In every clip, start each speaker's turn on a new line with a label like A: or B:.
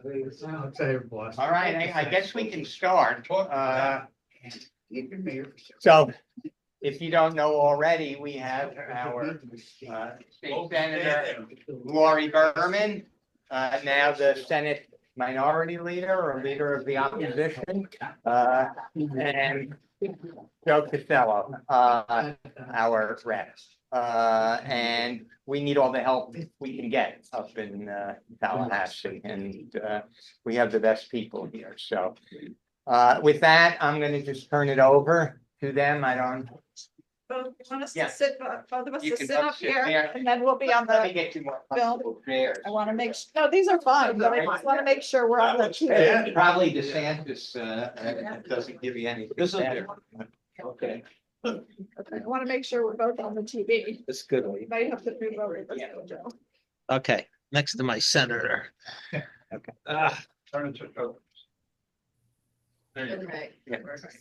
A: All right, I guess we can start. So if you don't know already, we have our State Senator Lori Berman, now the Senate Minority Leader or Leader of the Opposition, and Joe Casello, our rep. And we need all the help we can get up in Tallahassee, and we have the best people here. So with that, I'm going to just turn it over to them. I don't.
B: Both want us
A: Yeah.
B: to sit, both of us
A: You
B: to
A: can
B: sit
A: both
B: up
A: sit
B: here,
A: there.
B: and then we'll be on
A: Let me
B: the.
A: get you more comfortable chairs.
B: I want to make, no, these are fine, but I just want to make sure we're on the TV.
A: Probably DeSantis doesn't give you anything.
C: This is
A: better. Okay.
B: Okay, I want to make sure we're both on the TV.
C: It's good.
B: You might have to move over. Joe.
C: Okay, next to my senator.
A: Okay.
D: Turn it to. There you go.
B: Okay,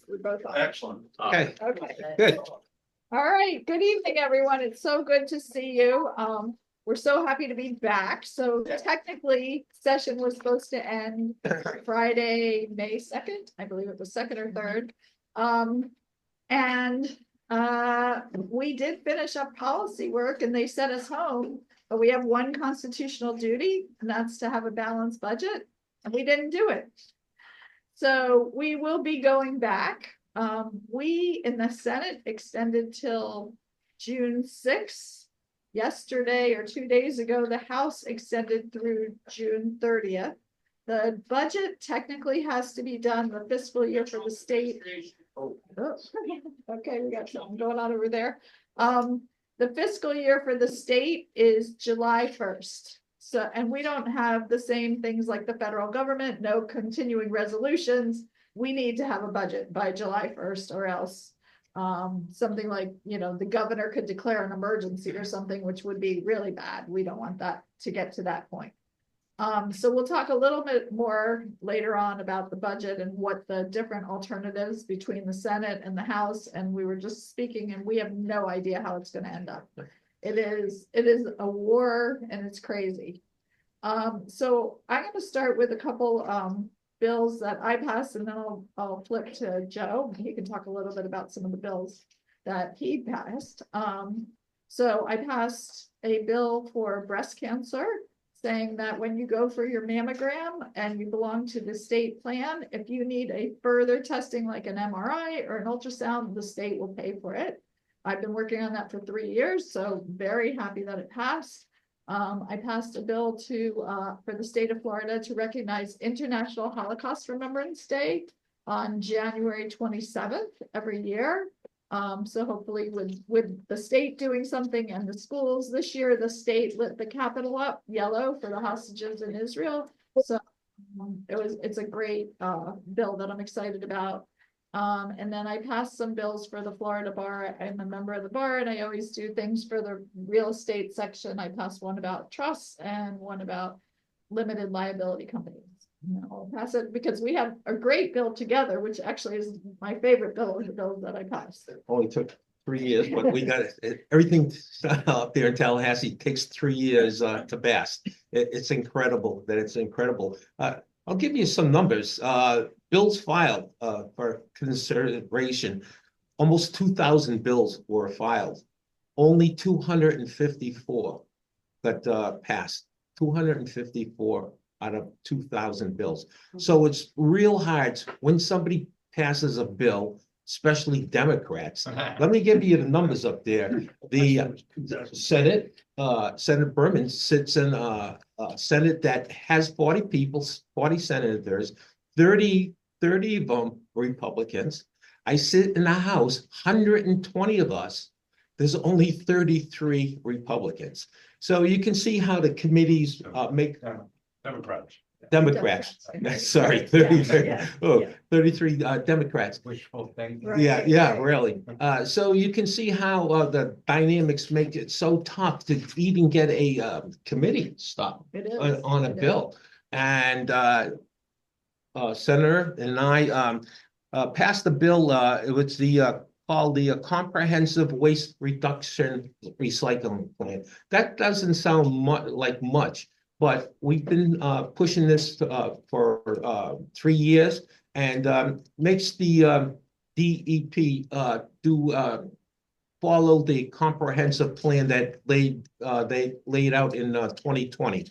B: we're both on.
D: Excellent.
C: Okay,
B: Okay.
C: good.
B: All right, good evening, everyone. It's so good to see you. We're so happy to be back. So technically, session was supposed to end Friday, May 2nd. I believe it was 2nd or 3rd. We did finish up policy work and they sent us home, but we have one constitutional duty, and that's to have a balanced budget, and we didn't do it. So we will be going back. We in the Senate extended till June 6th. Yesterday or 2 days ago, the House extended through June 30th. The budget technically has to be done the fiscal year for the state. Oh, okay, we got something going on over there. The fiscal year for the state is July 1st. So, and we don't have the same things like the federal government, no continuing resolutions. We need to have a budget by July 1st, or else something like, the governor could declare an emergency or something, which would be really bad. We don't want that to get to that point. So we'll talk a little bit more later on about the budget and what the different alternatives between the Senate and the House. And we were just speaking, and we have no idea how it's going to end up. It is a war, and it's crazy. So I'm going to start with a couple bills that I passed, and then I'll flip to Joe. He can talk a little bit about some of the bills that he passed. So I passed a bill for breast cancer, saying that when you go for your mammogram and you belong to the state plan, if you need a further testing like an MRI or an ultrasound, the state will pay for it. I've been working on that for 3 years, so very happy that it passed. I passed a bill for the state of Florida to recognize International Holocaust Remembrance Day on January 27th every year. So hopefully with the state doing something and the schools this year, the state lit the Capitol up yellow for the hostages in Israel. So it's a great bill that I'm excited about. And then I passed some bills for the Florida bar. I'm a member of the bar, and I always do things for the real estate section. I passed one about trusts and one about limited liability companies. I'll pass it because we have a great bill together, which actually is my favorite bill of the bills that I passed.
C: Only took 3 years, but we got it. Everything up there in Tallahassee takes 3 years to pass. It's incredible that it's incredible. I'll give you some numbers. Bills filed for consideration. Almost 2,000 bills were filed. Only 254 got passed. 254 out of 2,000 bills. So it's real hard when somebody passes a bill, especially Democrats. Let me give you the numbers up there. The Senate, Senator Berman sits in a Senate that has 40 people, 40 senators, 30 of them Republicans. I sit in the House, 120 of us. There's only 33 Republicans. So you can see how the committees make Democrats. Sorry, 33. Oh, 33 Democrats.
D: Wishful thinking.
B: Right.
C: Yeah, really. So you can see how the dynamics make it so tough to even get a committee stop on a bill. And Senator and I passed the bill. It was called the Comprehensive Waste Reduction Recycling Plan. That doesn't sound like much, but we've been pushing this for 3 years, and makes the DEP do follow the comprehensive plan that they laid out in 2020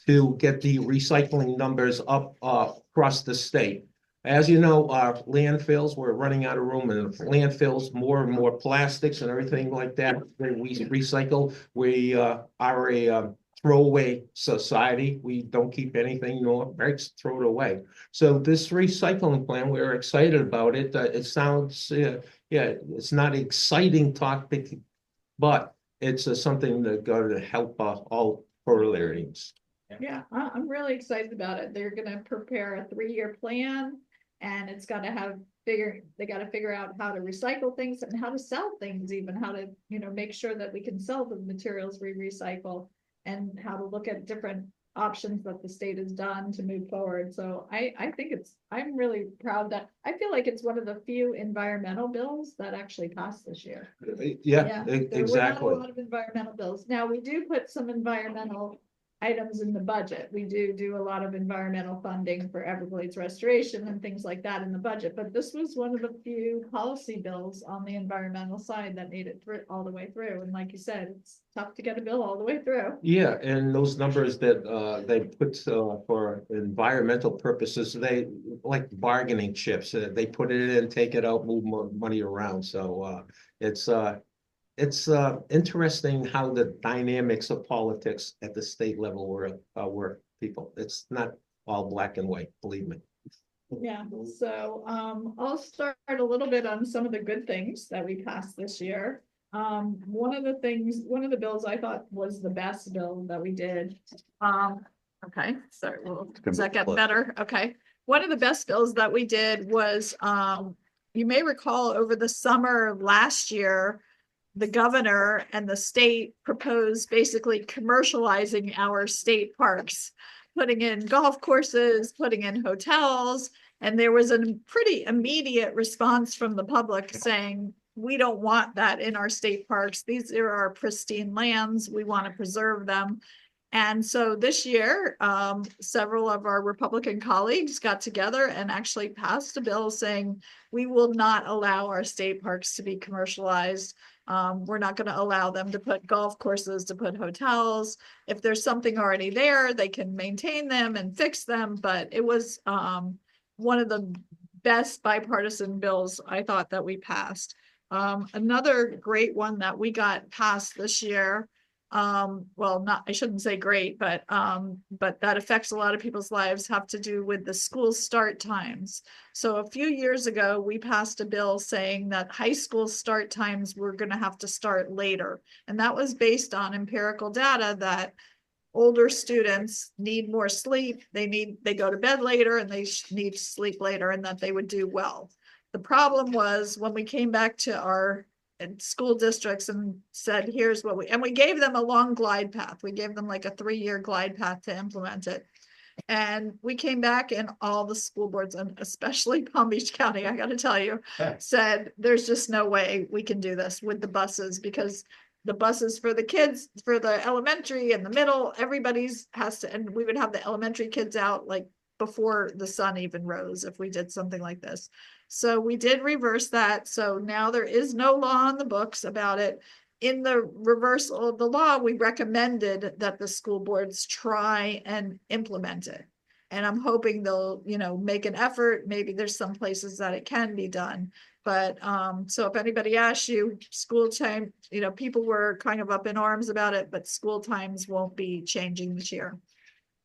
C: to get the recycling numbers up across the state. As you know, our landfills, we're running out of room in landfills, more and more plastics and everything like that that we recycle. We are a throwaway society. We don't keep anything, nor breaks, throw it away. So this recycling plan, we're excited about it. It sounds, yeah, it's not exciting topic, but it's something that going to help all corollaries.
B: Yeah, I'm really excited about it. They're gonna prepare a 3-year plan, and it's gotta have they gotta figure out how to recycle things and how to sell things, even how to, make sure that we can sell the materials we recycle, and how to look at different options that the state has done to move forward. So I think I'm really proud that, I feel like it's one of the few environmental bills that actually passed this year.
C: Yeah,
B: There were not a
C: exactly.
B: lot of environmental bills. Now, we do put some environmental items in the budget. We do a lot of environmental funding for Everglades restoration and things like that in the budget, but this was one of the few policy bills on the environmental side that made it through all the way through. And like you said, it's tough to get a bill all the way through.
C: Yeah, and those numbers that they put for environmental purposes, they like bargaining chips. They put it in, take it out, move more money around. So it's interesting how the dynamics of politics at the state level work, people. It's not all black and white, believe me.
B: Yeah, so I'll start a little bit on some of the good things that we passed this year. One of the bills I thought was the best bill that we did. Okay, sorry, does that get better? Okay. One of the best bills that we did was, you may recall over the summer last year, the governor and the state proposed basically commercializing our state parks, putting in golf courses, putting in hotels. And there was a pretty immediate response from the public saying, we don't want that in our state parks. These are our pristine lands. We want to preserve them. And so this year, several of our Republican colleagues got together and actually passed a bill saying, we will not allow our state parks to be commercialized. We're not going to allow them to put golf courses, to put hotels. If there's something already there, they can maintain them and fix them. But it was one of the best bipartisan bills I thought that we passed. Another great one that we got passed this year, I shouldn't say great, but that affects a lot of people's lives, have to do with the school start times. So a few years ago, we passed a bill saying that high school start times were going to have to start later. And that was based on empirical data that older students need more sleep. They go to bed later and they need to sleep later, and that they would do well. The problem was when we came back to our school districts and said, here's what we gave them a long glide path. We gave them like a 3-year glide path to implement it. And we came back and all the school boards, and especially Palm Beach County, I got to tell you, said, there's just no way we can do this with the buses, because the buses for the kids, for the elementary and the middle, everybody's has to, and we would have the elementary kids out like before the sun even rose if we did something like this. So we did reverse that. So now there is no law on the books about it. In the reversal of the law, we recommended that the school boards try and implement it. And I'm hoping they'll, make an effort. Maybe there's some places that it can be done. But so if anybody asks you, school time, people were kind of up in arms about it, but school times won't be changing this year.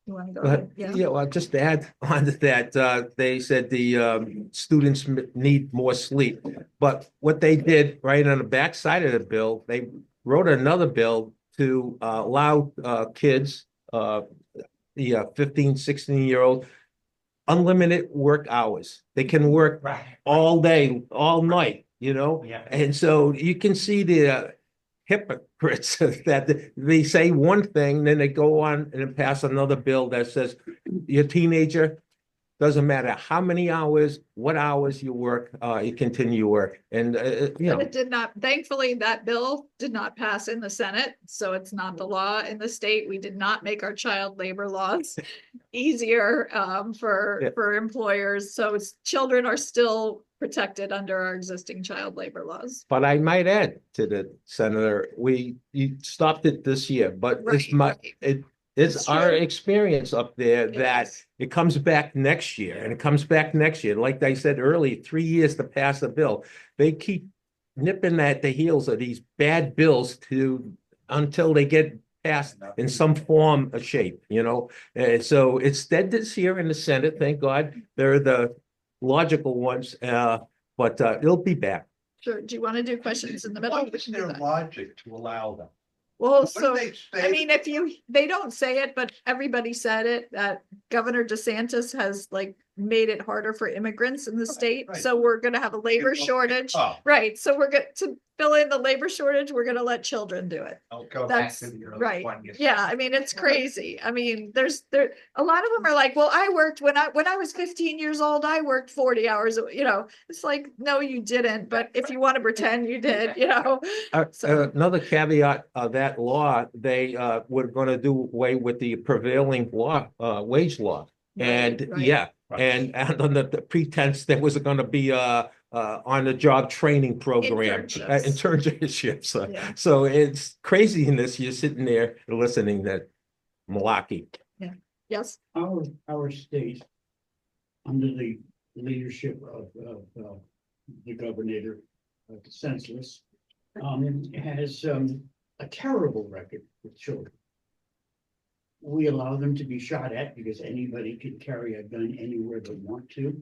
B: You want to go ahead?
C: Yeah, well, just to add on to that, they said the students need more sleep. But what they did right on the back side of the bill, they wrote another bill to allow kids, the 15, 16-year-old, unlimited work hours. They can work all day, all night,
A: Yeah.
C: And so you can see the hypocrites that they say one thing, then they go on and pass another bill that says your teenager doesn't matter how many hours, what hours you work, you continue work. And, you
B: But
C: know,
B: it did not, thankfully, that bill did not pass in the Senate, so it's not the law in the state. We did not make our child labor laws easier
C: Yeah.
B: for employers. So children are still protected under our existing child labor laws.
C: but I might add to the senator, you stopped it this year, but it's
B: Right, right.
C: it's
B: It's
C: our
B: true.
C: experience up there
B: It
C: that
B: is.
C: it comes back next year and it comes back next year. Like I said earlier, 3 years to pass a bill. They keep nipping at the heels of these bad bills until they get passed in some form or shape, you know? So it's dead this year in the Senate, thank God. They're the logical ones, but it'll be back.
B: Sure. Do you want to do questions in the middle?
D: What is their logic to allow them?
B: Well,
D: What do
B: so,
D: they say?
B: I mean, they don't say it, but everybody said it, that Governor DeSantis has like made it harder for immigrants in the state.
D: right.
B: So we're gonna have a labor
D: Okay.
B: shortage.
D: Oh.
B: Right, so we're going to fill in the labor shortage, we're gonna let children do it.
A: I'll go back
B: That's
A: to the early
B: right.
A: 20th.
B: Yeah, I mean, it's crazy. I mean, a lot of them are like, well, I worked when I was 15 years old, I worked 40 hours, you know, it's like, no, you didn't, but if you want to pretend you did, you know. So,
C: Another caveat of that law, they were gonna do away with the prevailing law, wage law. And
B: right.
C: yeah,
D: Right.
C: and under the pretense there was gonna be on the job training program. Internships.
B: Yeah.
C: So it's craziness. You're sitting there listening to malarkey.
B: Yes,
E: Our state, under the leadership of the governor, senseless, has a terrible record with children. We allow them to be shot at because anybody can carry a gun anywhere they want to.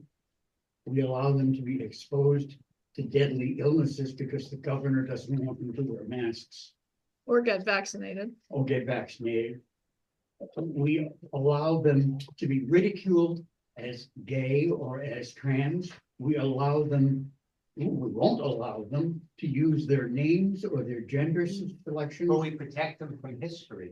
E: We allow them to be exposed to deadly illnesses because the governor doesn't want them to wear masks
B: or get vaccinated.
E: or get vaccinated. We allow them to be ridiculed as gay or as trans. We won't allow them to use their names or their gender selection.
A: But we protect them from history.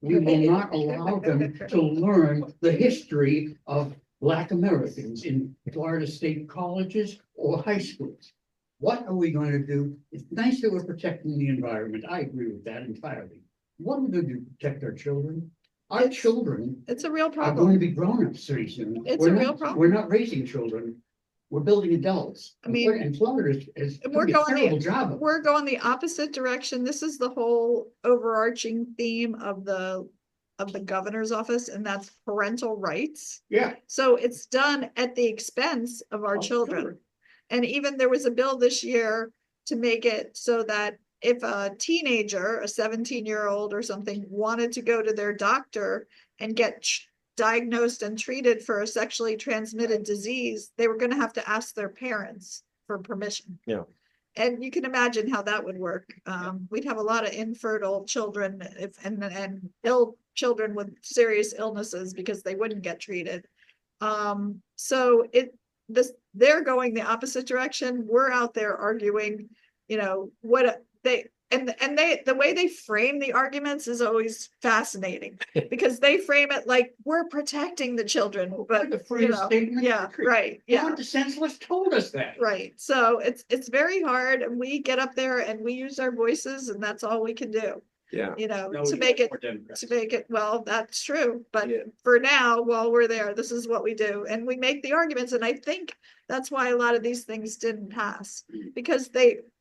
E: We will not allow them to learn the history of Black Americans in Florida state colleges or high schools. What are we going to do? It's nice that we're protecting the environment. I agree with that entirely. What are we going to do to protect our children? Our children
B: It's a real
E: are going to
B: problem.
E: be grown-ups pretty soon.
B: It's
E: We're
B: a
E: not-
B: real problem.
E: We're not raising children. We're building adults.
B: I mean,
E: And Florida is
B: we're
E: doing a
B: going
E: terrible job. of it.
B: We're going the opposite direction. This is the whole overarching theme of the governor's office, and that's parental rights.
E: Yeah.
B: So it's done at the expense of our
E: Oh,
B: children.
E: sure.
B: And even there was a bill this year to make it so that if a teenager, a 17-year-old or something, wanted to go to their doctor and get diagnosed and treated for a sexually transmitted disease, they were going to have to ask their parents for permission.
C: Yeah.
B: And you can imagine how that would work. We'd have a lot of infertile children and ill children with serious illnesses because they wouldn't get treated. So they're going the opposite direction. We're out there arguing, you know, what the way they frame the arguments is always fascinating because they frame it like we're protecting the children, but
E: The freest state in the
B: yeah,
E: country.
B: right, yeah.
E: The senseless told us that.
B: Right, so it's very hard, and we get up there and we use our voices, and that's all we can do,
C: Yeah.
B: you know,
E: No,
B: to
E: we
B: make
E: want
B: it,
E: more Democrats.
B: well, that's true, but
C: Yeah.
B: for now, while we're there, this is what we do, and we make the arguments, and I think that's why a lot of these things didn't pass, because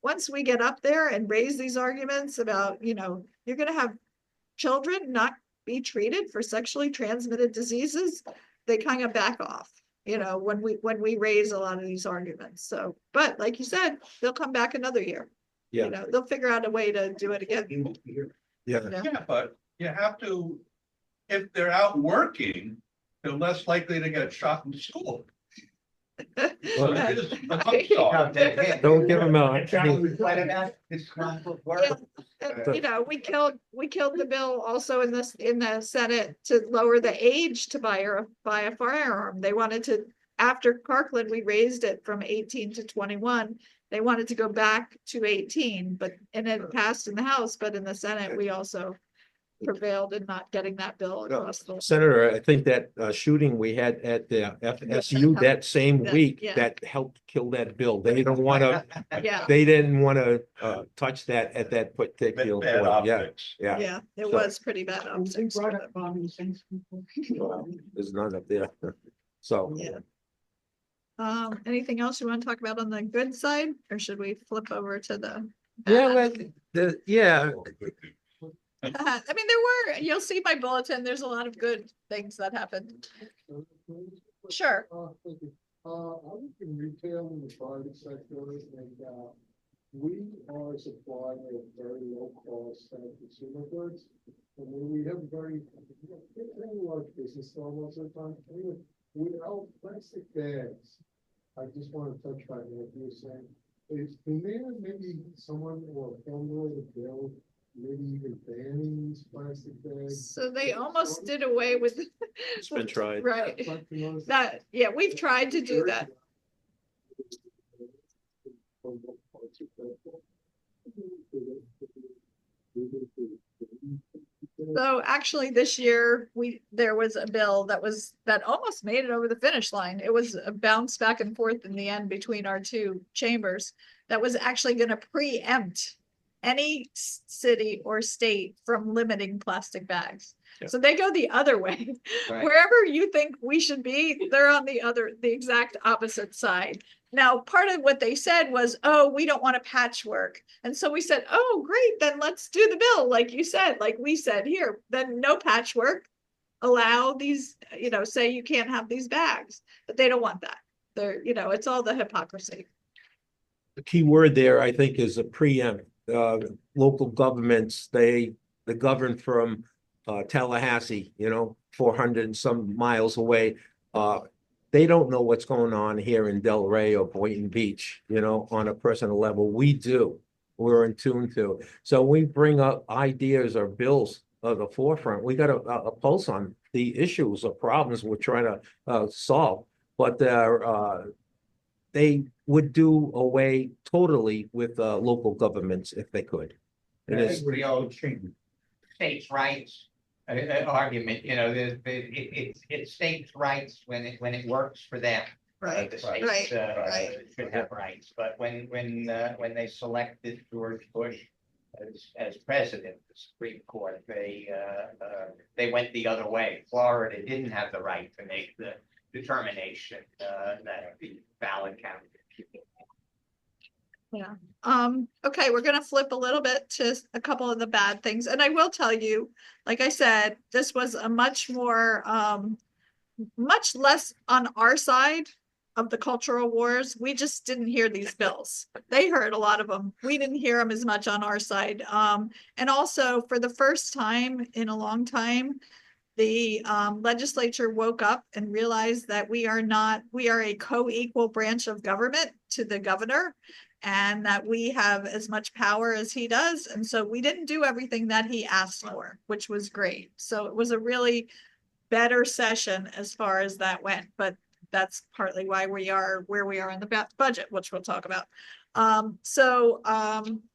B: once we get up there and raise these arguments about, you know, you're gonna have children not be treated for sexually transmitted diseases, they kind of back off. You know, when we raise a lot of these arguments. So, but like you said, they'll come back another year.
C: Yeah.
B: You know, they'll figure out a way to do it again.
E: You won't be here.
C: Yeah.
B: you know?
D: Yeah, but you have to, if they're out working, they're less likely to get shot in school. So it is a tough start.
C: Don't give them a.
B: And, you know, we killed the bill also in the Senate to lower the age to buy a firearm. They wanted to, after Parkland, we raised it from 18 to 21. They wanted to go back to 18, and it passed in the House, but in the Senate, we also prevailed in not getting that bill across the.
C: Senator, I think that shooting we had at the FSU that same
B: That-
C: week,
B: yeah.
C: that helped kill that bill. They don't want to,
B: Yeah,
C: they didn't want to touch that at that particular
D: Bad
C: point. Yeah,
D: optics.
C: yeah.
B: yeah, it
C: So-
B: was pretty bad.
E: We
B: optics for
E: brought
B: them.
E: up common sense before.
C: There's none up there. So.
B: Yeah. Anything else you want to talk about on the good side, or should we flip over to the?
C: Yeah,
B: bad?
C: well, yeah,
B: I mean, there were, you'll see my bulletin, there's a lot of good things that happened. Sure.
F: I work in retail in the private sector, and we are supplying a very low cost consumer goods. And we have very large business most of the time. Anyway, without plastic bags, I just want to touch back on what you were saying. Can there maybe someone or a formulated bill, maybe even banning these plastic bags?
B: So they almost did away with.
C: it's been tried.
B: Right, that, yeah, we've tried to do that. So actually this year, there was a bill that almost made it over the finish line. It was a bounce back and forth in the end between our two chambers that was actually gonna preempt any city or state from limiting plastic bags.
C: Yeah.
B: So they go the other way.
A: Right.
B: Wherever you think we should be, they're on the exact opposite side. Now, part of what they said was, oh, we don't want a patchwork. And so we said, oh, great, then let's do the bill, like you said, like we said here, then no patchwork. Allow these, say you can't have these bags, but they don't want that. They're, it's all the hypocrisy.
C: The key word there, I think, is a preempt. Local governments, they govern from Tallahassee, 400 and some miles away. They don't know what's going on here in Delray or Boynton Beach, on a personal level. We do. We're in tune to. So we bring up ideas or bills at the forefront. We got a pulse on the issues or problems we're trying to solve. But they would do away totally with local governments if they could. It is.
A: The old states' rights argument, it's states' rights when it works for them.
B: Right,
A: The states
B: right.
A: should have rights, but when they selected George Bush as president, the Supreme Court, they went the other way. Florida didn't have the right to make the determination that the valid candidate.
B: Yeah. Okay, we're gonna flip a little bit to a couple of the bad things. And I will tell you, like I said, this was a much more, much less on our side of the cultural wars. We just didn't hear these bills. They heard a lot of them. We didn't hear them as much on our side. And also for the first time in a long time, the legislature woke up and realized that we are a co-equal branch of government to the governor, and that we have as much power as he does. And so we didn't do everything that he asked for, which was great. So it was a really better session as far as that went, but that's partly why we are where we are in the budget, which we'll talk about. I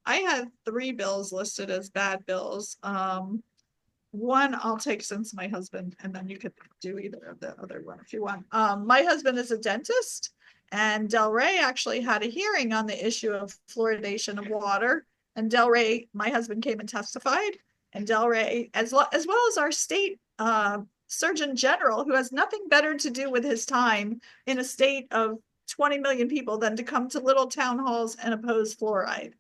B: have 3 bills listed as bad bills. One I'll take since my husband, and then you could do either of the other one if you want. My husband is a dentist, and Delray actually had a hearing on the issue of fluoridation of water. And Delray, my husband came and testified, and Delray, as well as our state Surgeon General, who has nothing better to do with his time in a state of 20 million people than to come to little town halls and oppose fluoride.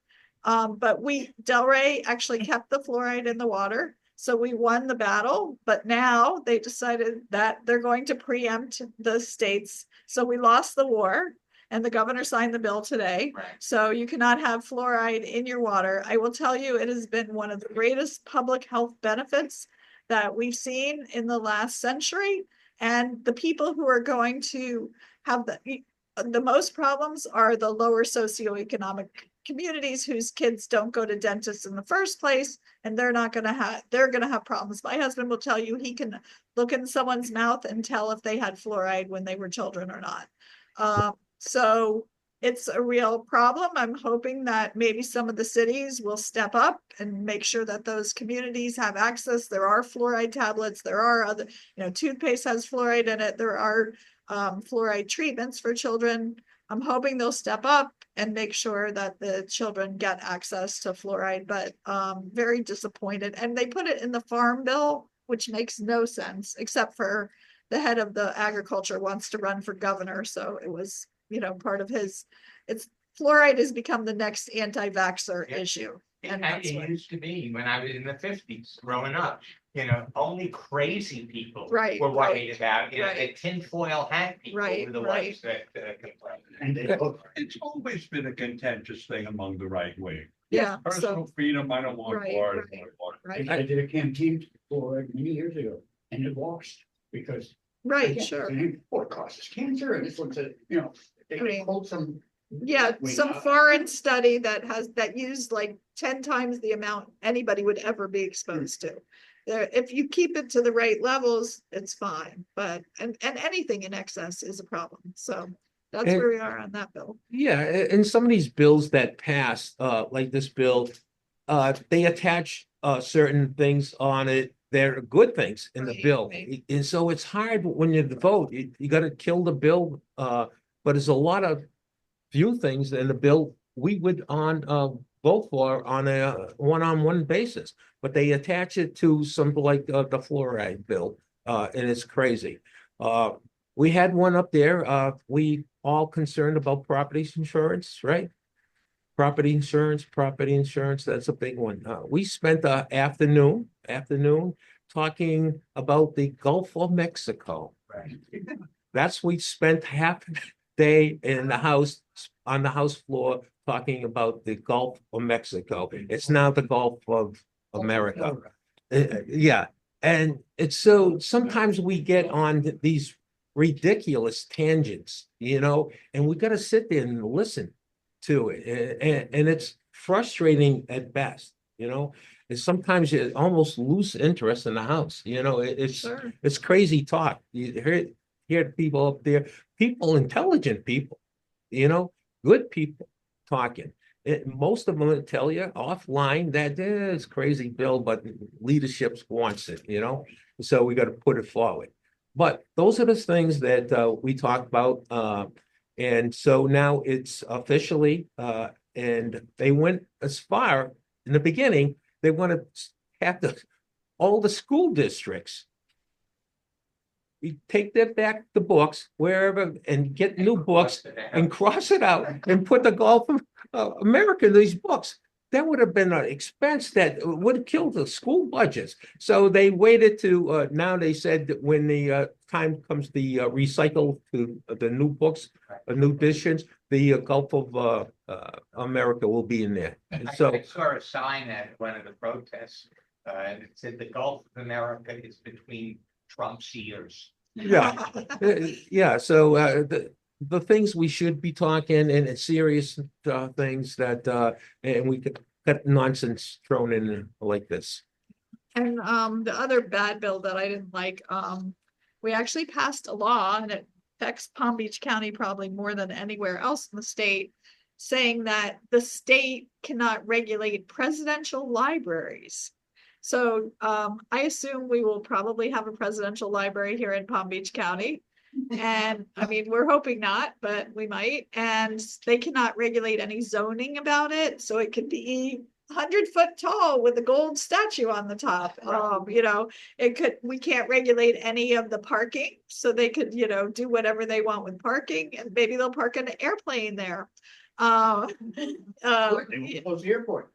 B: But Delray actually kept the fluoride in the water. So we won the battle, but now they decided that they're going to preempt the states. So we lost the war, and the governor signed the bill today.
A: Right.
B: So you cannot have fluoride in your water. I will tell you, it has been one of the greatest public health benefits that we've seen in the last century. And the people who are going to have the most problems are the lower socioeconomic communities whose kids don't go to dentists in the first place, and they're going to have problems. My husband will tell you he can look in someone's mouth and tell if they had fluoride when they were children or not. So it's a real problem. I'm hoping that maybe some of the cities will step up and make sure that those communities have access. There are fluoride tablets, there are other, toothpaste has fluoride in it. There are fluoride treatments for children. I'm hoping they'll step up and make sure that the children get access to fluoride, but very disappointed. And they put it in the farm bill, which makes no sense, except for the head of the agriculture wants to run for governor. So it was, part of fluoride has become the next anti-vaxxer issue. And that's
A: It
B: what,
A: used to be when I was in the 50s growing up, only crazy people
B: Right,
A: were
B: right,
A: worried about, the
B: right.
A: tinfoil hat people
B: Right,
A: were the
B: right.
A: ones that complained.
E: And they look,
D: It's always been a contentious thing among the right wing.
B: yeah,
D: Personal
B: so,
D: freedom, I don't want
B: Right,
D: war, I
B: right.
D: don't want war.
B: right,
E: I did a campaign for many years ago, and it lost because.
B: right,
E: again,
B: sure.
E: it causes cancer, and this one's they
B: I mean,
E: pulled some.
B: Yeah,
E: We
B: some
E: know.
B: foreign study that used like 10 times the amount anybody would ever be exposed to. If you keep it to the right levels, it's fine, but, and anything in excess is a problem, so that's
C: And-
B: where we are on that bill.
C: Yeah, and some of these bills that pass, like this bill, they attach certain things on it. They're good things in the
B: Right,
C: bill.
B: right.
C: And so it's hard when you vote. You gotta kill the bill. But there's a lot of few things in the bill we would vote for on a one-on-one basis. But they attach it to some like the fluoride bill, and it's crazy. We had one up there. We all concerned about property insurance, right? Property insurance, that's a big one. We spent the afternoon talking about the Gulf of Mexico.
A: Right.
C: We spent half a day in the house, on the house floor, talking about the Gulf of Mexico. It's now the Gulf of America. Yeah, and it's so sometimes we get on these ridiculous tangents, and we gotta sit there and listen to it. And it's frustrating at best, and sometimes you almost lose interest in the house,
B: Sure.
C: it's crazy talk. You hear people up there, intelligent people, good people talking. Most of them will tell you offline that it's crazy, Bill, but leadership wants it, so we got to put it forward. But those are the things that we talked about. And so now it's officially, and they went as far in the beginning, they want to have all the school districts. We take back the books wherever and get new books and cross it out and put the Gulf of America in these books. That would have been an expense that would have killed the school budgets. So they waited to, now they said that when the time comes to recycle to the new books, new editions, the Gulf of America will be in there. And so,
A: I saw a sign at one of the protests, and it said the Gulf of America is between Trump's ears.
C: yeah, yeah. So the things we should be talking and serious things that and we could got nonsense thrown in like this.
B: And the other bad bill that I didn't like, we actually passed a law, and it affects Palm Beach County probably more than anywhere else in the state, saying that the state cannot regulate presidential libraries. So I assume we will probably have a presidential library here in Palm Beach County. And I mean, we're hoping not, but we might. And they cannot regulate any zoning about it. So it could be 100-foot tall with a gold statue on the top. We can't regulate any of the parking. So they could, do whatever they want with parking, and maybe they'll park an airplane there.
E: They won't close the airport.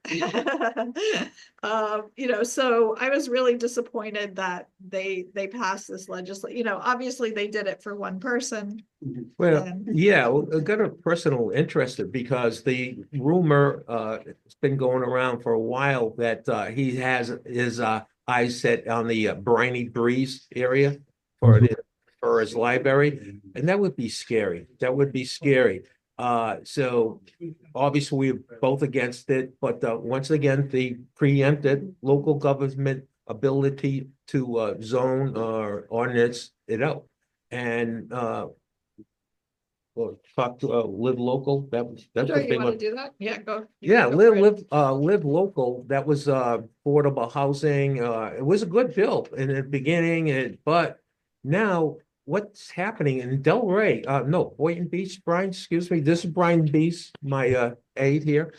B: So I was really disappointed that they passed this legislation. Obviously they did it for one person.
C: Well,
B: And-
C: yeah, I got a personal interest because the rumor it's been going around for a while that he has his eyes set on the Briny Breeze area for his library, and that would be scary. So obviously we're both against it, but once again, the preempted local government ability to zone or ordinance it out. And or talk to, Live Local, that's
B: Sure,
C: what they
B: you wanna
C: want.
B: do that? Yeah, go. you
C: Yeah,
B: can go for it.
C: Live Local, that was, affordable housing, it was a good bill in the beginning, but now what's happening in Delray, no, Boynton Beach, Brian, excuse me, this is Brian Beach, my, aide here.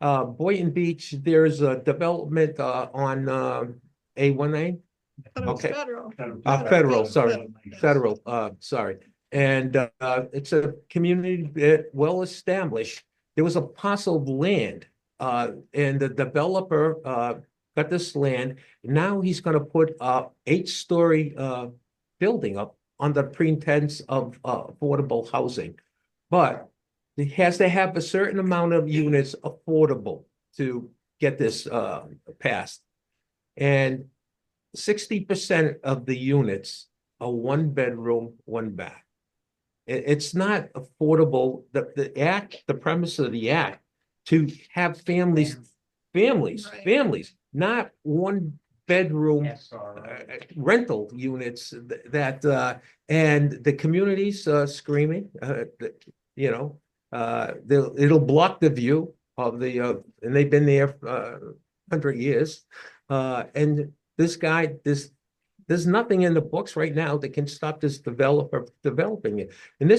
C: Boynton Beach, there's a development, on, A1A.
B: Thought it was
C: Okay.
B: federal.
C: Federal, sorry,
B: Yes.
C: federal, sorry. And it's a community well established. There was a parcel of land, and the developer got this land. Now he's gonna put a 8-story building up on the pretense of affordable housing. But it has to have a certain amount of units affordable to get this passed. And 60% of the units are 1 bedroom, 1 bath. It's not affordable, the premise of the act to have families,
B: Right.
C: not 1 bedroom
A: Yes, all right.
C: rental units and the community's screaming, you know, it'll block the view of and they've been there 100 years. And this guy, there's nothing in the books right now that can stop this developer developing it. And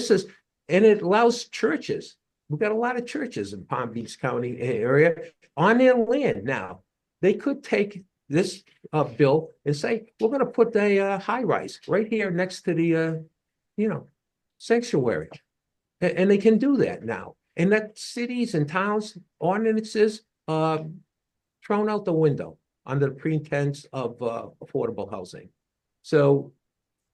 C: it allows churches. We've got a lot of churches in Palm Beach County area on their land now. They could take this bill and say, we're gonna put a high rise right here next to the sanctuary. And they can do that now. And that cities and towns ordinances thrown out the window under the pretense of affordable housing. So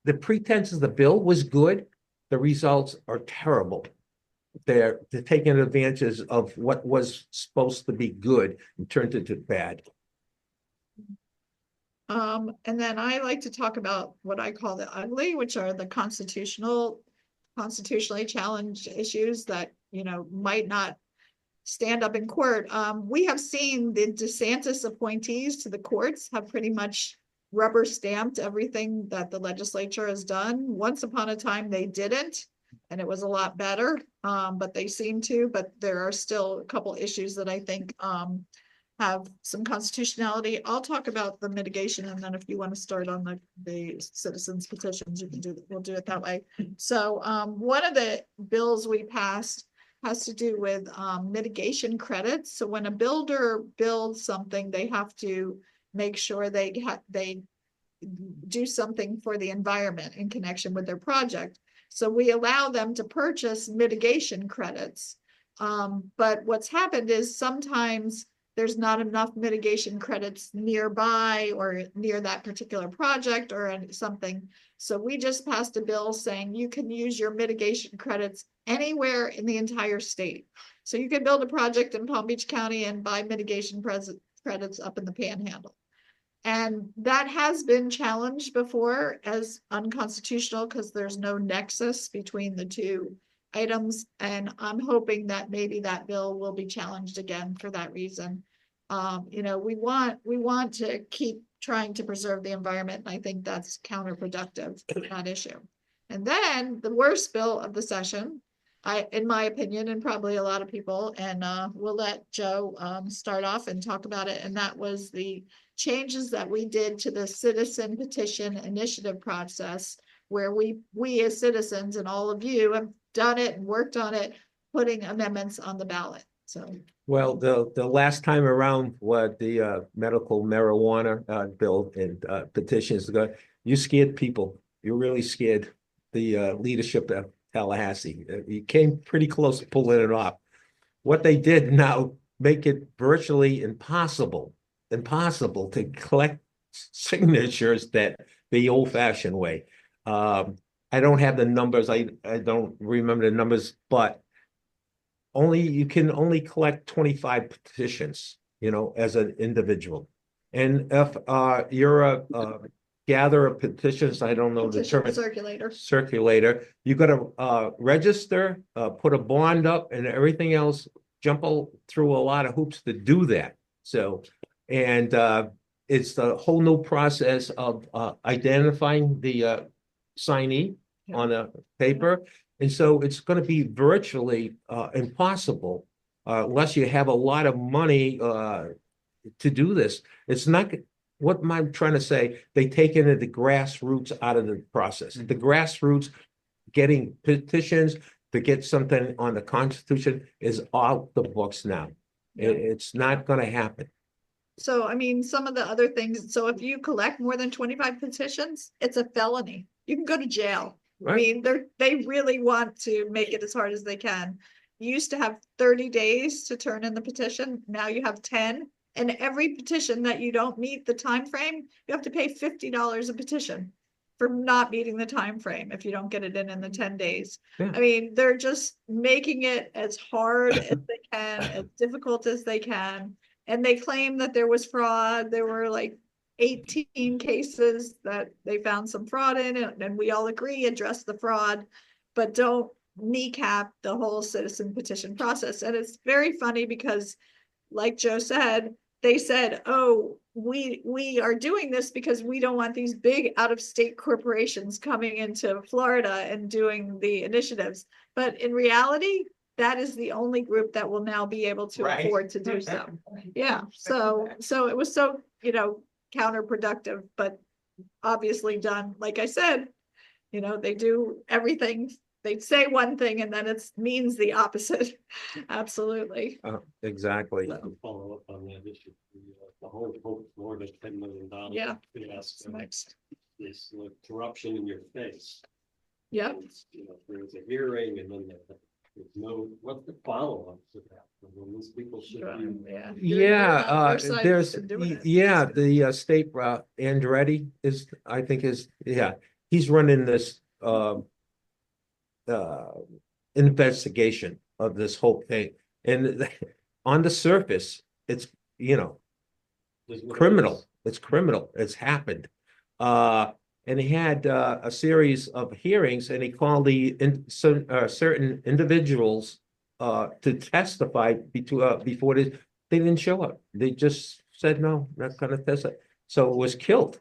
C: the pretense of the bill was good. The results are terrible. They're taking advantage of what was supposed to be good and turned into bad.
B: And then I like to talk about what I call the ugly, which are the constitutionally challenged issues that, might not stand up in court. We have seen the DeSantis appointees to the courts have pretty much rubber stamped everything that the legislature has done. Once upon a time, they didn't, and it was a lot better. But they seem to, but there are still a couple issues that I think have some constitutionality. I'll talk about the mitigation, and then if you want to start on the citizens petitions, you can we'll do it that way. So one of the bills we passed has to do with mitigation credits. So when a builder builds something, they have to make sure they do something for the environment in connection with their project. So we allow them to purchase mitigation credits. But what's happened is sometimes there's not enough mitigation credits nearby or near that particular project or something. So we just passed a bill saying you can use your mitigation credits anywhere in the entire state. So you can build a project in Palm Beach County and buy mitigation credits up in the Panhandle. And that has been challenged before as unconstitutional because there's no nexus between the two items. And I'm hoping that maybe that bill will be challenged again for that reason. We want to keep trying to preserve the environment. And I think that's counterproductive to that issue. And then the worst bill of the session, in my opinion, and probably a lot of people, and we'll let Joe start off and talk about it. And that was the changes that we did to the citizen petition initiative process, where we as citizens and all of you have done it and worked on it, putting amendments on the ballot. So.
C: Well, the last time around, what the medical marijuana bill and petitions, you scared people. You really scared the leadership of Tallahassee. You came pretty close to pulling it off. What they did now make it virtually impossible to collect signatures the old-fashioned way. I don't have the numbers. I don't remember the numbers, but you can only collect 25 petitions, as an individual. And if you're a gatherer of petitions, I don't know the term. Circulator, you got to register, put a bond up, and everything else. Jump through a lot of hoops to do that. So, and it's the whole new process of identifying the signee on a paper. And so it's gonna be virtually impossible unless you have a lot of money to do this. It's not, what am I trying to say? They take into the grassroots out of the process. The grassroots getting petitions to get something on the Constitution is off the books now. It's not gonna happen.
B: So, I mean, some of the other things, so if you collect more than 25 petitions, it's a felony. You can go to jail. I
C: Right.
B: mean, they really want to make it as hard as they can. You used to have 30 days to turn in the petition. Now you have 10. And every petition that you don't meet the time frame, you have to pay $50 a petition for not meeting the time frame if you don't get it in the 10 days.
C: Yeah.
B: I mean, they're just making it as hard as they can, as difficult as they can. And they claim that there was fraud. There were like 18 cases that they found some fraud in it, and we all agree address the fraud, but don't kneecap the whole citizen petition process. And it's very funny because, like Joe said, they said, oh, we are doing this because we don't want these big out-of-state corporations coming into Florida and doing the initiatives. But in reality, that is the only group that will now be able to
A: Right.
B: afford to do so. Yeah, so it was so, counterproductive, but obviously done. Like I said, they do everything. They say one thing and then it means the opposite. Absolutely.
C: Exactly.
E: To follow up on that issue, the whole Hope Florida $10 million.
B: Yeah.
E: Yes,
B: Next.
E: this corruption in your face.
B: Yep.
E: And, there was a hearing and then there's no, what's the follow-up to that? When these people should be.
B: Yeah.
C: Yeah,
B: Their side's
C: there's,
B: been doing it.
C: the state Andretti he's running this investigation of this whole thing. And on the surface, it's, criminal. It's criminal. It's happened. And he had a series of hearings and he called certain individuals to testify before they didn't show up. They just said, no, not gonna testify. So it was killed,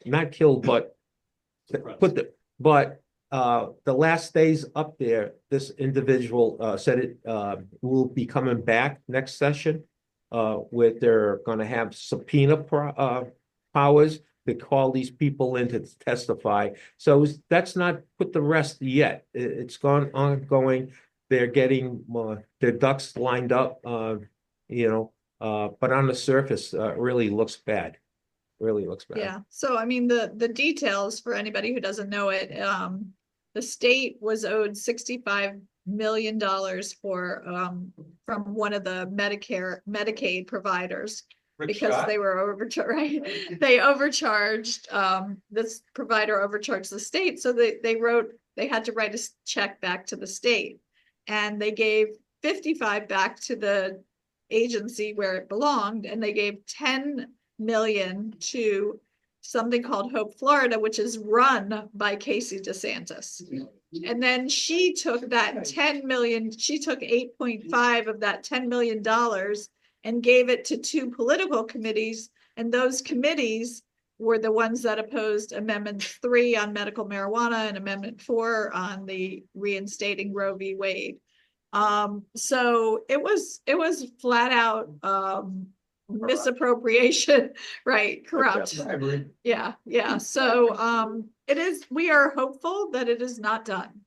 C: not killed, but the last days up there, this individual said it will be coming back next session. Where they're gonna have subpoena powers to call these people in to testify. So that's not put to rest yet. It's gone ongoing. They're getting their ducks lined up, but on the surface, really looks bad. Really looks bad.
B: Yeah, so I mean, the details for anybody who doesn't know it, the state was owed $65 million from one of the Medicaid providers. Because they were overcharged, right? They overcharged, this provider overcharged the state. So they had to write a check back to the state. And they gave 55 back to the agency where it belonged. And they gave 10 million to something called Hope Florida, which is run by Casey DeSantis. And then she took that 10 million, she took 8.5 of that $10 million and gave it to two political committees. And those committees were the ones that opposed Amendment 3 on medical marijuana and Amendment 4 on the reinstating Roe v. Wade. So it was flat out misappropriation, right? Corrupt. Yeah. So we are hopeful that it is not done.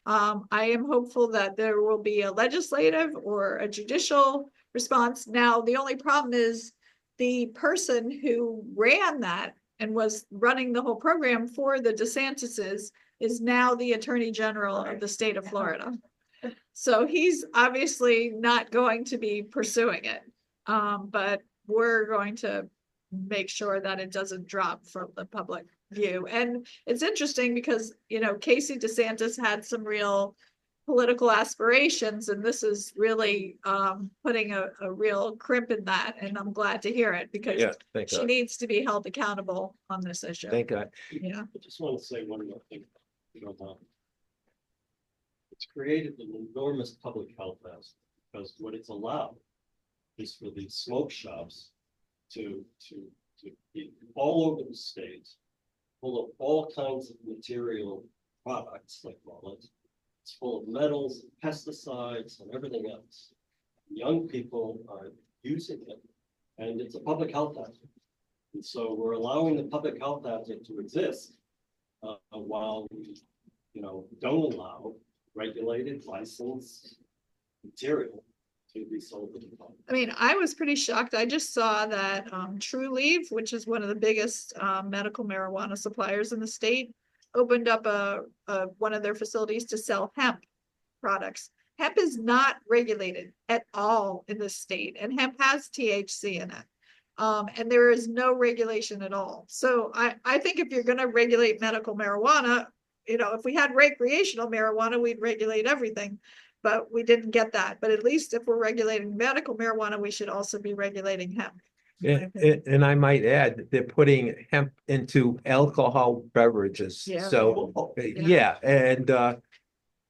B: I am hopeful that there will be a legislative or a judicial response. Now, the only problem is the person who ran that and was running the whole program for the DeSantis's is now the Attorney General of the state of Florida. So he's obviously not going to be pursuing it. But we're going to make sure that it doesn't drop from the public view. And it's interesting because, Casey DeSantis had some real political aspirations, and this is really putting a real crimp in that. And I'm glad to hear it because she needs to be held accountable on this issue.
C: Thank God.
B: Yeah.
E: I just want to say one more thing. It's created an enormous public health hazard because what it's allowed is for these smoke shops to be all over the state, full of all kinds of material
G: products like walnuts. It's full of metals, pesticides, and everything else. Young people are using it, and it's a public health hazard. And so we're allowing the public health hazard to exist while we, don't allow regulated, licensed material to be sold to the public.
B: I mean, I was pretty shocked. I just saw that True Leave, which is one of the biggest medical marijuana suppliers in the state, opened up one of their facilities to sell hemp products. Hemp is not regulated at all in the state, and hemp has THC in it. And there is no regulation at all. So I think if you're going to regulate medical marijuana, if we had recreational marijuana, we'd regulate everything, but we didn't get that. But at least if we're regulating medical marijuana, we should also be regulating hemp.
C: And I might add, that they're putting hemp into alcohol beverages.
B: Yeah.
C: So, yeah, and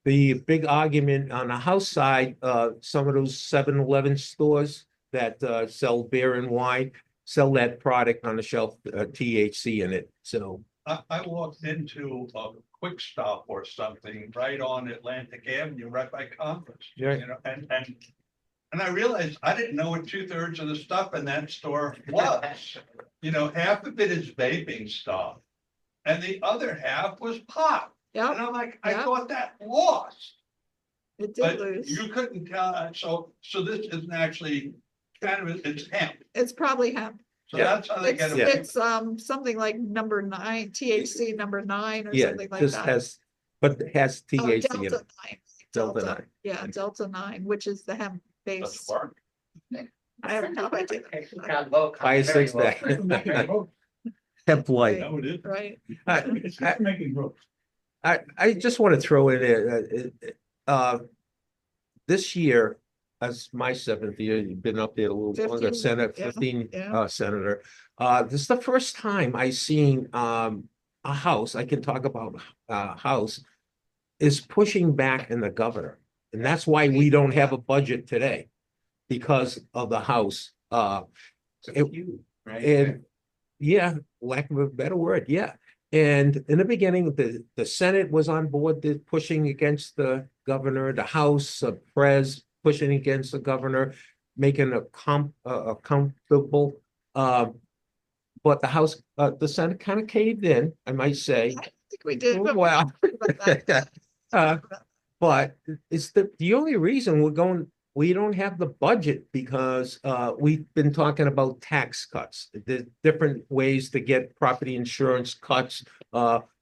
C: the big argument on the house side, some of those 7-Eleven stores that sell beer and wine sell that product on the shelf, THC in it. So
D: I walked into a Quick Stop or something right on Atlantic Avenue, right by Congress.
C: Yeah.
D: And I realized I didn't know what 2/3 of the stuff in that store was. Half of it is vaping stuff, and the other half was pot.
B: Yeah,
D: And I'm like, I
B: Yeah.
D: thought that lost,
B: it did
D: but
B: lose.
D: you couldn't tell. So this isn't actually cannabis, it's hemp.
B: It's probably hemp.
D: So
C: Yeah.
D: that's how they get it.
B: It's something like number 9, THC number 9 or
C: yeah,
B: something like
C: just
B: that.
C: has THC in
B: Delta
C: it.
B: 9.
C: Delta 9.
B: Yeah, Delta 9, which is the hemp
D: That's
B: base.
D: smart.
B: I have no idea.
C: Buy a six pack. Hemp light.
E: No, it is.
B: Right.
E: It's not making growth.
C: I just want to throw in there, this year, as my 7th year, you've been up there a little longer,
B: 15,
C: Senate,
B: yeah,
C: 15
B: yeah.
C: senator. This is the first time I seen a house, I can talk about house, is pushing back in the governor. And that's why we don't have a budget today, because of the house.
A: Right?
C: And yeah, lack of a better word, yeah. And in the beginning, the Senate was on board pushing against the governor, the House, Pres pushing against the governor, making a comfortable. But the House, the Senate kind of caved in, I might say.
B: I think we did. but-
C: Well, but it's the only reason we don't have the budget because we've been talking about tax cuts. There's different ways to get property insurance cuts.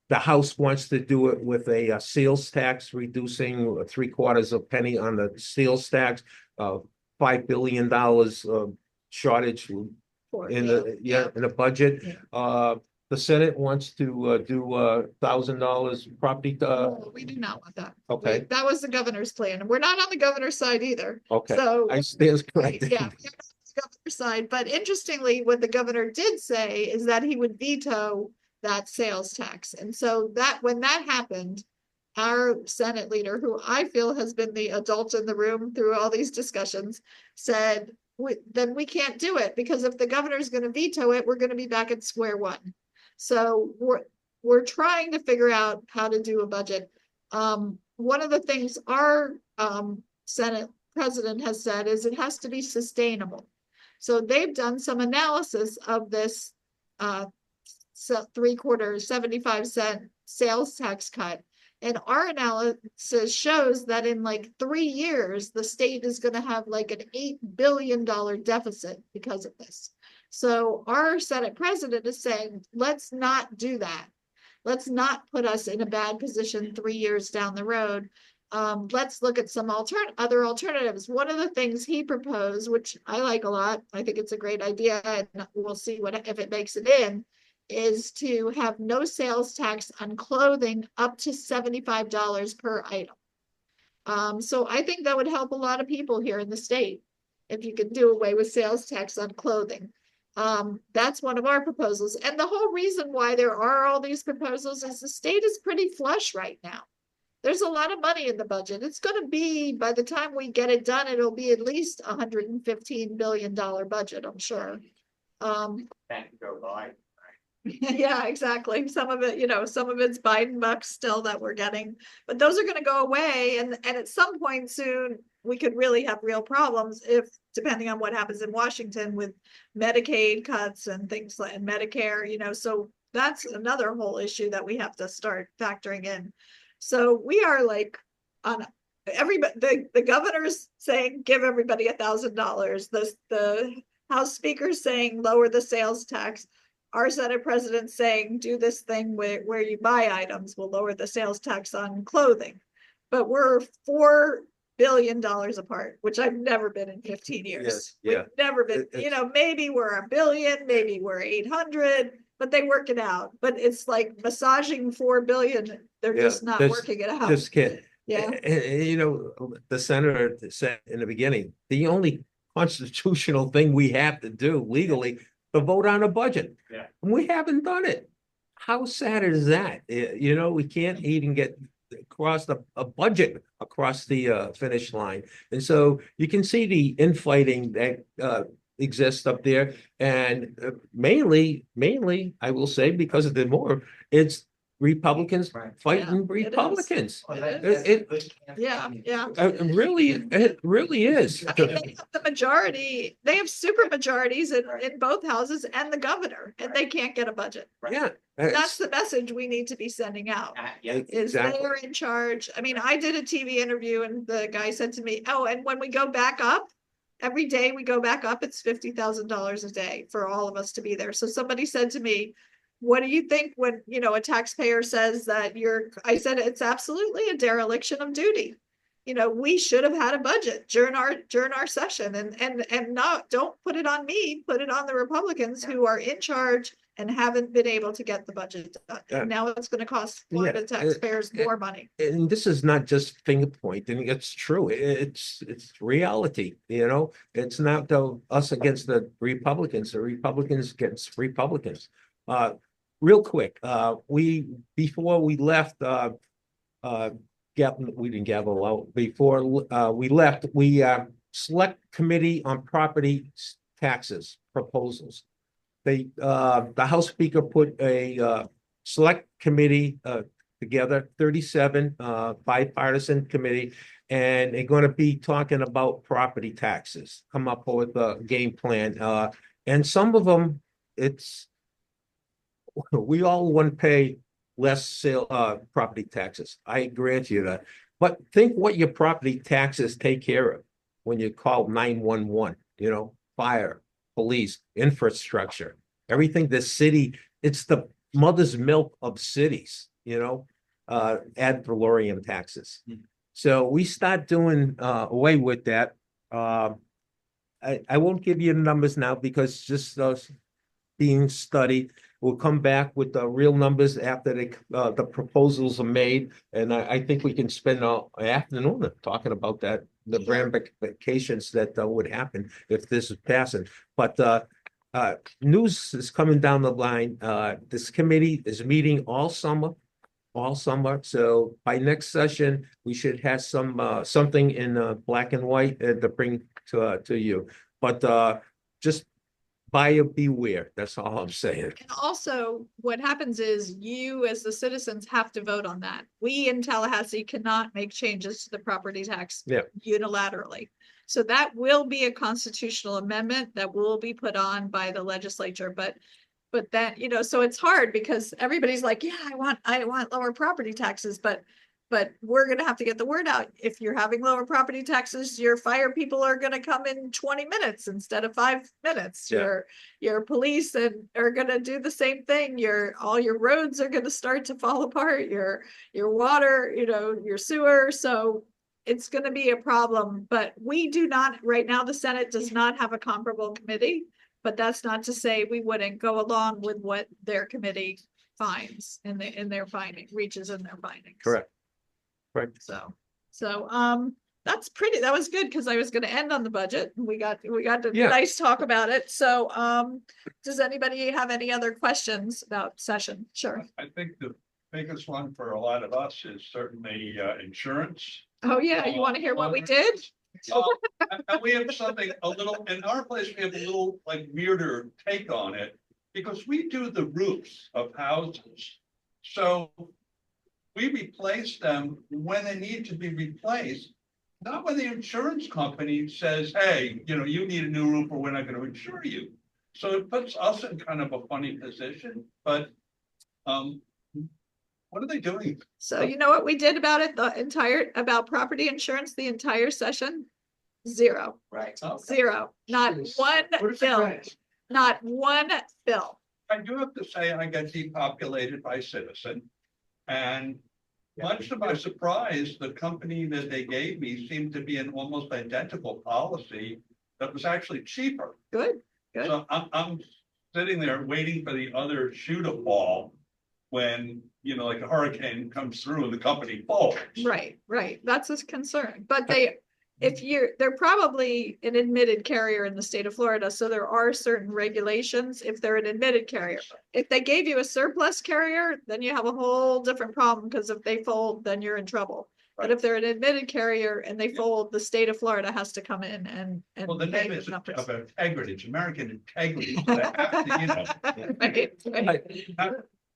C: The House wants to do it with a sales tax, reducing 3/4 of a penny on the sales tax, $5 billion shortage in the budget. The Senate wants to do $1,000 property.
B: No, we do not want that.
C: Okay.
B: That was the governor's plan, and we're not on the governor's side either.
C: Okay,
B: So
C: I stand corrected.
B: yeah, we're not on the governor's side. But interestingly, what the governor did say is that he would veto that sales tax. And so that when that happened, our Senate leader, who I feel has been the adult in the room through all these discussions, said, then we can't do it, because if the governor is going to veto it, we're going to be back at square one. So we're trying to figure out how to do a budget. One of the things our Senate president has said is it has to be sustainable. So they've done some analysis of this 75-cent sales tax cut. And our analysis shows that in like 3 years, the state is going to have like an $8 billion deficit because of this. So our Senate president is saying, let's not do that. Let's not put us in a bad position 3 years down the road. Let's look at some other alternatives. One of the things he proposed, which I like a lot, I think it's a great idea, and we'll see if it makes it in, is to have no sales tax on clothing up to $75 per item. So I think that would help a lot of people here in the state if you could do away with sales tax on clothing. That's one of our proposals. And the whole reason why there are all these proposals is the state is pretty flush right now. There's a lot of money in the budget. It's going to be, by the time we get it done, it'll be at least $115 billion budget, I'm sure.
A: That can go by.
B: Yeah, exactly. Some of it, some of it's Biden bucks still that we're getting, but those are gonna go away and at some point soon, we could really have real problems if, depending on what happens in Washington with Medicaid cuts and things like, and Medicare, so that's another whole issue that we have to start factoring in. So we are like on everybody, the governor's saying, give everybody $1,000. The House Speaker's saying, lower the sales tax. Our Senate president saying, do this thing where you buy items, we'll lower the sales tax on clothing. But we're $4 billion apart, which I've never been in 15 years.
C: Yes, yeah.
B: We've never been, maybe we're $1 billion, maybe we're 800, but they work it out. But it's like massaging 4 billion. They're just not working it out.
C: Just kidding.
B: Yeah.
C: The senator said in the beginning, the only constitutional thing we have to do legally to vote on a budget.
A: Yeah.
C: And we haven't done it. How sad is that? We can't even get across a budget across the finish line. And so you can see the infighting that exists up there. And mainly, I will say, because of the more, it's Republicans fighting
B: Yeah,
C: Republicans.
B: Yeah.
C: It really is.
B: I mean, they have the majority, they have super majorities in both houses and the governor, and they can't get a budget.
C: Yeah.
B: That's the message we need to be sending out. Is
C: Exactly.
B: they're in charge. I mean, I did a TV interview and the guy said to me, oh, and when we go back up, every day we go back up, it's $50,000 a day for all of us to be there. So somebody said to me, what do you think when, a taxpayer says that I said, it's absolutely a dereliction of duty. We should have had a budget during our session and don't put it on me, put it on the Republicans who are in charge and haven't been able to get the budget done. And now it's going to cost Florida taxpayers more money.
C: And this is not just finger pointing. It's true. It's reality. It's not us against the Republicans against Republicans. Real quick, before we left, we didn't gavel out. Before we left, we select committee on property taxes proposals. The House Speaker put a select committee together, 37 bipartisan committee, and they're going to be talking about property taxes. Come up with a game plan, and some of them, we all want to pay less property taxes. I grant you that. But think what your property taxes take care of when you call 911, fire, police, infrastructure, everything. The city, it's the mother's milk of cities, ad valorem taxes. So we start doing away with that. I won't give you the numbers now because just being studied. We'll come back with the real numbers after the proposals are made. And I think we can spend an afternoon talking about that, the ramifications that would happen if this is passing. But news is coming down the line. This committee is meeting all summer. So by next session, we should have something in black and white to bring to you. But just buyer beware. That's all I'm saying.
B: And also, what happens is you, as the citizens, have to vote on that. We in Tallahassee cannot make changes to the property tax unilaterally. So that will be a constitutional amendment that will be put on by the legislature. But then, so it's hard because everybody's like, yeah, I want lower property taxes, but we're going to have to get the word out. If you're having lower property taxes, your fire people are going to come in 20 minutes instead of 5 minutes.
C: Yeah.
B: Your police are going to do the same thing. All your roads are going to start to fall apart. Your water, your sewer. So it's going to be a problem, but we do not, right now, the Senate does not have a comparable committee, but that's not to say we wouldn't go along with what their committee finds in their findings, reaches in their findings.
C: Correct.
B: So that was good because I was going to end on the budget. We got a nice talk about it. So does anybody have any other questions about session? Sure.
D: I think the biggest one for a lot of us is certainly insurance.
B: Oh yeah, you want to hear what we did?
D: And we have something a little, in our place, we have a little like weirder take on it. because we do the roofs of houses. So we replace them when they need to be replaced, not when the insurance company says, hey, you need a new roof or we're not going to insure you. So it puts us in kind of a funny position, but what are they doing?
B: So you know what we did about it, about property insurance, the entire session? Zero,
A: Right.
B: zero, not one bill, not one bill.
D: I do have to say, I got depopulated by Citizen. And much to my surprise, the company that they gave me seemed to be an almost identical policy that was actually cheaper.
B: Good, good.
D: So I'm sitting there waiting for the other shoe to fall when, like a hurricane comes through and the company falls.
B: Right, right. That's a concern. But they're probably an admitted carrier in the state of Florida. So there are certain regulations if they're an admitted carrier. If they gave you a surplus carrier, then you have a whole different problem because if they fold, then you're in trouble. But if they're an admitted carrier and they fold, the state of Florida has to come in and.
D: Well, the
B: pay
D: name is
B: numbers.
D: of integrity. It's American integrity. So they have to,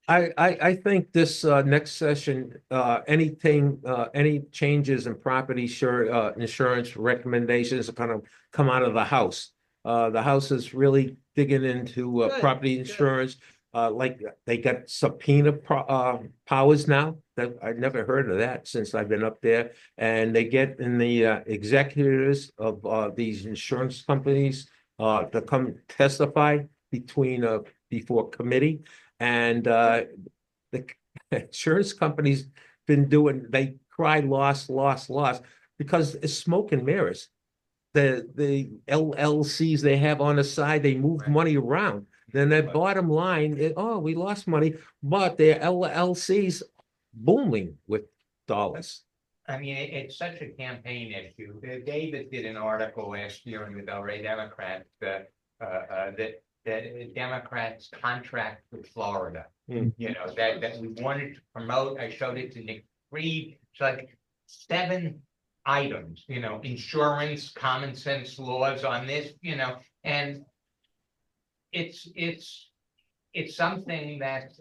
B: Right, right.
C: I think this next session, any changes in property insurance recommendations are gonna come out of the House. The House is really digging into
B: Good,
C: property
B: good.
C: insurance. Like they got subpoena powers now. That I've never heard of that since I've been up there. And they get in the executives of these insurance companies to come testify before committee. And the insurance companies they cry loss because it's smoke and mirrors. The LLCs they have on the side, they move money around. Then their bottom line is, we lost money, but their LLCs booming with dollars.
A: I mean, it's such a campaign issue. David did an article last year in the Delray Democrat that Democrats contract with Florida.
C: Mm.
A: That we wanted to promote. I showed it to Nick Reed. It's like 7 items, insurance, common sense laws on this, and it's something that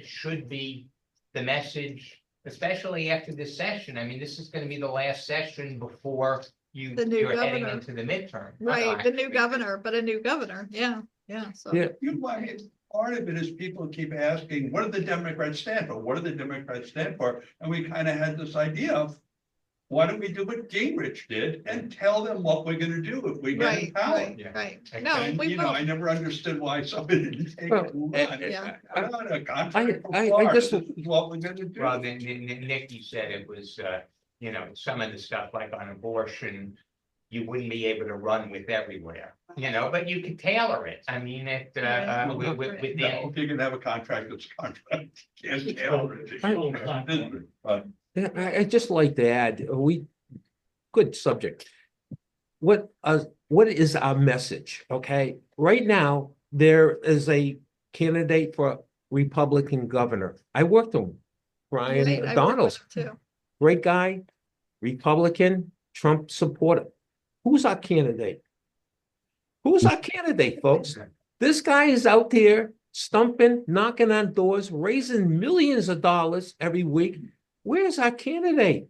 A: should be the message, especially after this session. I mean, this is going to be the last session before
B: The new
A: you're heading
B: governor.
A: into the midterm.
B: Right, the new governor, but a new governor. Yeah, so.
C: Yeah.
D: Part of it is people keep asking, what do the Democrats stand for? What do the Democrats stand for? And we kind of had this idea of, why don't we do what Gingrich did and tell them what we're gonna do if we get in
B: Right,
D: power?
B: right,
A: Yeah.
B: right.
A: And,
B: No,
D: And,
B: we will.
D: I never understood why somebody didn't take
C: Well,
D: it and run.
B: Yeah.
D: I'm not a contract for
C: I
D: Florida.
C: just-
D: This is what we're gonna do.
A: Well, then Nikki said it was, some of the stuff like on abortion, you wouldn't be able to run with everywhere, but you could tailor it. I mean, within.
D: No, if you can have a contract, it's a contract. Can't tailor it. But
C: Yeah, I just like to add, good subject. What is our message? Okay, right now, there is a candidate for Republican governor. I worked with him, Brian
B: Right, I work
C: Donald,
B: with them too.
C: great guy, Republican, Trump supporter. Who's our candidate? Who's our candidate, folks? This guy is out there stumping, knocking on doors, raising millions of dollars every week. Where's our candidate?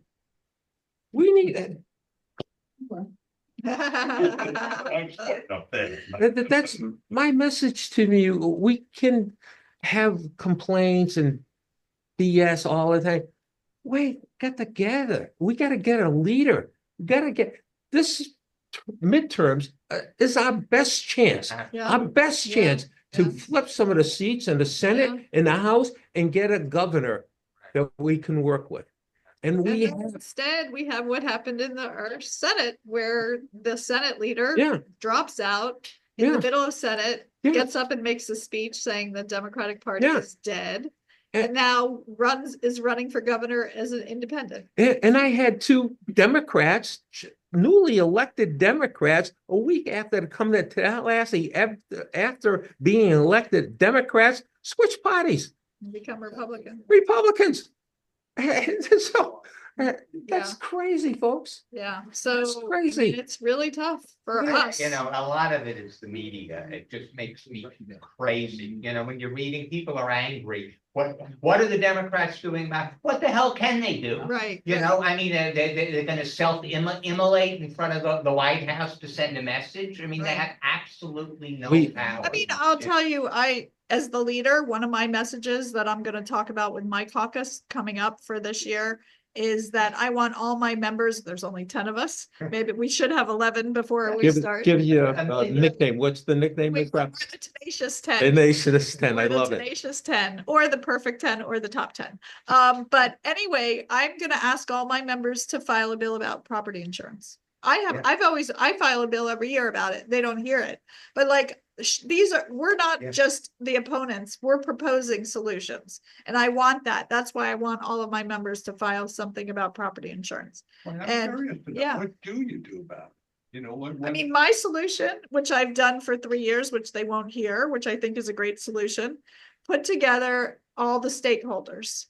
C: We need
D: I'm starting up there.
C: that's my message to you. We can have complaints and BS all the time. Wait, get together. We got to get a leader. We got to get this midterms is our best chance.
B: Yeah.
C: Our best
B: Yeah.
C: chance to
B: Yeah.
C: flip some of the seats in the Senate, in the House, and get a governor that we can work with. And we
B: And
C: have,
B: instead, we have what happened in our Senate, where the Senate leader
C: yeah,
B: drops out in
C: Yeah.
B: the middle of Senate,
C: Yeah.
B: gets up and makes a speech saying the Democratic Party
C: Yeah.
B: is dead,
C: And-
B: and now is running for governor as an independent.
C: and I had 2 Democrats, newly elected Democrats, a week after coming to Tallahassee, after being elected Democrats, switch parties,
B: Become Republican.
C: Republicans. So That's crazy, folks.
B: Yeah, so
C: That's
B: I mean,
C: crazy.
B: it's really tough for
A: Yeah,
B: us.
A: you know, a lot of it is the media. It just makes me crazy. You know, when you're reading, people are angry. What are the Democrats doing about, what the hell can they do?
B: Right.
A: You know, I mean, they're gonna self-immolate in front of the White House to send a message. I mean, they
B: Right.
A: have absolutely no
C: We-
A: power.
B: I mean, I'll tell you, as the leader, one of my messages that I'm gonna talk about with my caucus coming up for this year is that I want all my members, there's only 10 of us, maybe we should have 11 before we start.
C: Give you a nickname. What's the nickname?
B: We're
C: we've got?
B: the tenacious 10.
C: Tenacious 10. I
B: Or the
C: love it.
B: tenacious 10, or the perfect 10, or the top 10. But anyway, I'm gonna ask all my members to file a bill about property insurance.
A: Yeah.
B: I file a bill every year about it. They don't hear it. But like, we're not
A: Yeah.
B: just the opponents, we're proposing solutions. And I want that. That's why I want all of my members to file something about property insurance.
D: Well, I'm
B: And,
D: curious to know,
B: yeah.
D: what do you do about it? You know,
B: I mean, my solution, which I've done for 3 years, which they won't hear, which I think is a great solution, put together all the stakeholders,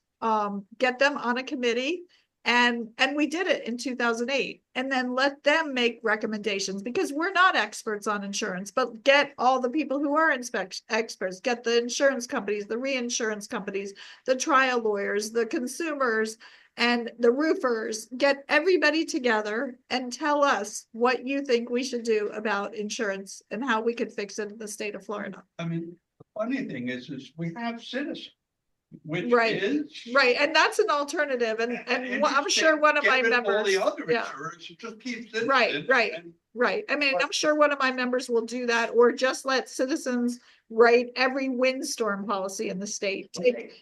B: get them on a committee. And we did it in 2008, and then let them make recommendations, because we're not experts on insurance, but get all the people who are experts, get the insurance companies, the reinsurance companies, the trial lawyers, the consumers, and the roofers, get everybody together and tell us what you think we should do about insurance and how we could fix it in the state of Florida.
D: I mean, the funny thing is we have citizens, which
B: Right.
D: is.
B: Right, and that's an alternative, and I'm sure one of my
D: Get rid all
B: members,
D: the other
B: yeah.
D: insurance, it just keeps citizens.
B: Right.
D: and-
B: Right, I mean, I'm sure one of my members will do that, or just let citizens write every windstorm policy in the state.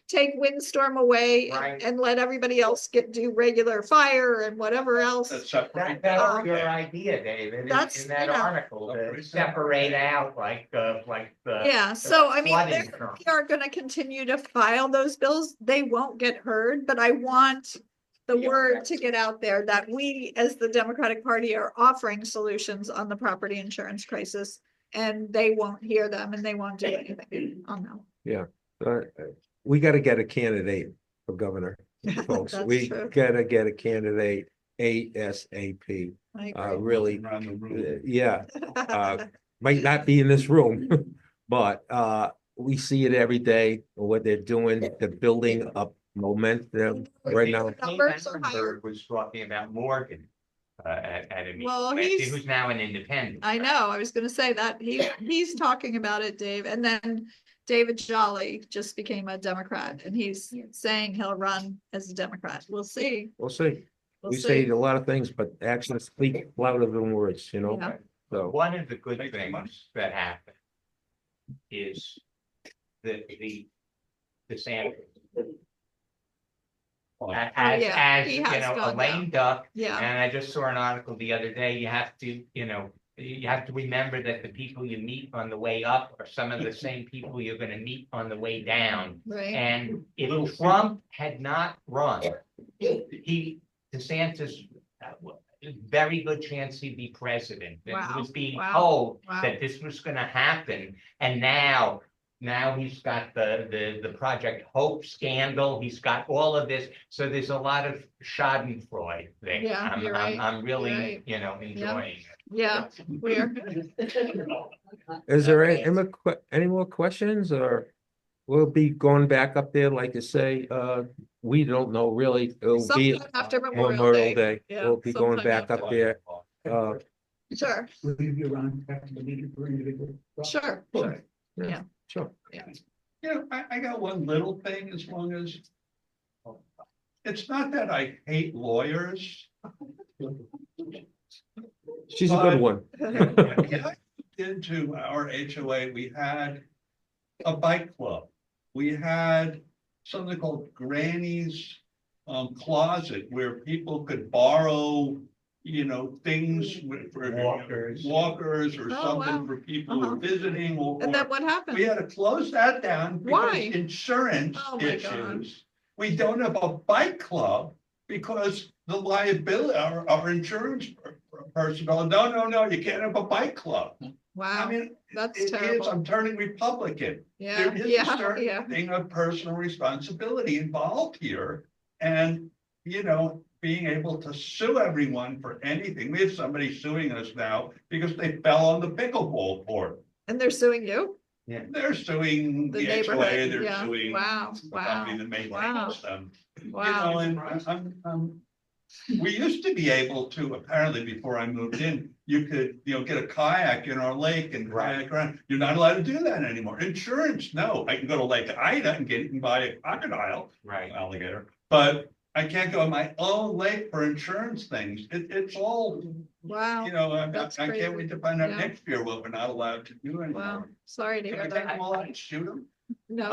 B: Take windstorm away
A: Right.
B: and let everybody else do regular fire and whatever else.
D: That's separate.
A: That was
B: Um,
A: your idea, David, in
B: that's,
A: that
B: you know.
A: article, to separate out like the.
B: Yeah, so I mean,
A: flooding
B: we are gonna continue to file those bills. They won't get heard, but I want the word to get out there that we, as the Democratic Party, are offering solutions on the property insurance crisis. And they won't hear them, and they won't do anything on them.
C: We got to get a candidate for governor, folks.
B: That's
C: We
B: true.
C: gotta get a candidate ASAP.
B: I agree.
C: Really,
D: Around the room.
C: yeah. Might not be in this room, but we see it every day, what they're doing, they're building up momentum right now.
B: Numbers are higher.
A: Berg was talking about Morgan, at a meeting,
B: Well, he's-
A: who's now an independent.
B: I know, I was gonna say that, he's talking about it, Dave, and then David Jolly just became a Democrat, and he's saying he'll run as a Democrat. We'll see.
C: We'll see.
B: We'll
C: We say
B: see.
C: a lot of things, but actions speak louder than words, you know?
B: Yeah.
C: So,
A: One of the good
D: Thank you much.
A: things that happened is the Sanders. As,
B: yeah,
A: as,
B: he
A: you
B: has
A: know, a
B: gone
A: lame duck,
B: Yeah,
A: and I just saw an article the other day, you have to, you have to remember that the people you meet on the way up are some of the same people you're gonna meet on the way down.
B: right,
A: And if Trump had not run, DeSantis, very good chance he'd be president. And
B: Wow,
A: he was being
B: wow,
A: told
B: wow.
A: that this was gonna happen, and now he's got the Project Hope scandal, he's got all of this, so there's a lot of schadenfreude there.
B: Yeah, you're right,
A: I'm really,
B: right.
A: enjoying it.
B: yeah, we're,
C: is there any more questions, or we'll be going back up there, like you say, we don't know really. It'll be
B: sometime after Memorial
C: Memorial
B: Day.
C: Day.
B: Yeah,
C: We'll be going
B: sometime
C: back up
B: after.
C: there.
B: Sure,
E: Will you be around back to the meeting for individual?
B: sure,
C: Sure.
B: Yeah.
C: Sure.
D: I got one little thing, as long as. It's not that I hate lawyers.
C: She's a good one.
D: Into our HOA, we had a bike club. We had something called Granny's Closet, where people could borrow, things for walkers or
B: Oh,
D: something
B: wow.
D: for people who are visiting.
B: and then what
D: We
B: happened?
D: had to close that down because
B: Why?
D: insurance
B: Oh, my God.
D: issues. We don't have a bike club because the liability, our insurance person goes, no, you can't have a bike club. I
B: Wow,
D: mean,
B: that's
D: it is,
B: terrible.
D: I'm turning Republican.
B: Yeah,
D: There is a
B: yeah,
D: certain thing of personal responsibility involved here. And, being able to sue everyone for anything. We have somebody suing us now because they fell on the pickleball court.
B: And they're suing you?
D: They're suing
B: The
D: the HOA,
B: neighborhood,
D: they're
B: yeah.
D: suing
B: Wow,
D: the company that
B: wow,
D: maintains them.
B: wow.
D: You know, and we used to be able to, apparently before I moved in, you could, get a kayak in our lake and kayak around. You're not allowed to do that anymore. Insurance, no. I can go to Lake Ida and buy a crocodile, alligator, but I can't go on my own lake for insurance things. It's all,
B: Wow,
D: I
B: that's
D: can't
B: crazy.
D: wait to find out
B: Yeah.
D: next year what we're not allowed to do
B: wow.
D: anymore.
B: Sorry to
D: Can I
B: hear
D: take
B: that.
D: them all out and shoot them?
B: No.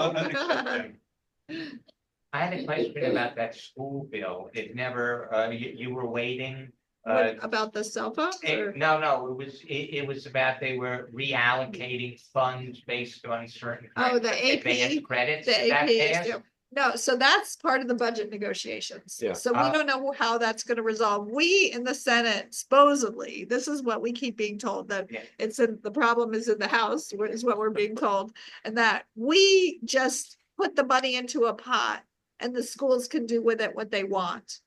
A: I had a question about that school bill. It never, you were waiting.
B: What, about the cell phones or?
A: No, it was about they were reallocating funds based on certain.
B: Oh, the AP,
A: advanced credits.
B: the
A: Did that
B: AP,
A: pass?
B: yeah. No, so that's part of the budget negotiations.
C: Yeah.
B: So we don't know how that's gonna resolve. We in the Senate supposedly, this is what we keep being told, that
A: Yeah.
B: it's the problem is in the House, is what we're being told. And that we just put the money into a pot and the schools can do with it what they want.